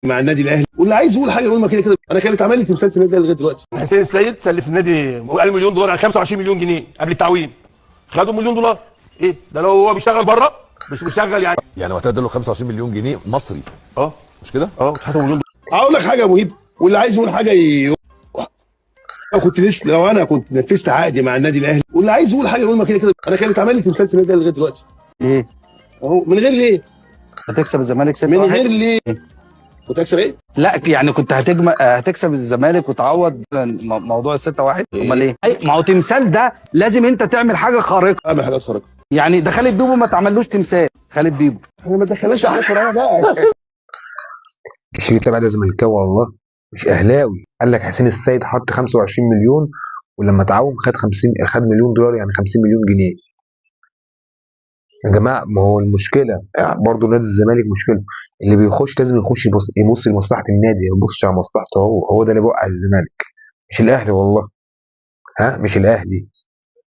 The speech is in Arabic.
مع النادي الاهلي، واللي عايز يقول حاجه يقول ما كده كده. انا كانت عمل لي تمثال في النادي لغايه دلوقتي. حسين السيد سلف النادي قال مليون دولار على 25 مليون جنيه قبل التعويم، خدوا مليون دولار. ايه ده لو هو بيشتغل بره مش بيشغل يعني وقتها اداله 25 مليون جنيه مصري، اه مش كده؟ اتحسب مليون دولار. اقول لك حاجه يا مهيب، واللي عايز يقول حاجه لو انا كنت نفذت عقدي مع النادي الاهلي، واللي عايز يقول حاجه يقول ما كده كده. انا كانت عمل لي تمثال في النادي لغايه دلوقتي. ايه اهو من غير ليه؟ هتكسب الزمالك 6-1؟ من غير ليه؟ كنت هكسب ايه؟ لا يعني كنت هتكسب الزمالك وتعوض موضوع ال 6-1. امال ايه؟ ما هو تمثال ده لازم انت تعمل حاجه خارقه. اعمل حاجات خارقه. يعني ده خالد بيبو ما تعملوش تمثال. خالد بيبو احنا ما دخلناش على فرعنا بقى. الشريط تبع ده زملكاوي والله مش اهلاوي. قال لك حسين السيد حط 25 مليون ولما تعاون خد مليون دولار، يعني 50 مليون جنيه. يا جماعه ما هو المشكله برضه نادي الزمالك مشكلته اللي بيخش لازم يخش يبص لمصلحه النادي، ما يبصش على مصلحته. هو ده اللي بيوقع الزمالك، مش الاهلي والله. مش الاهلي.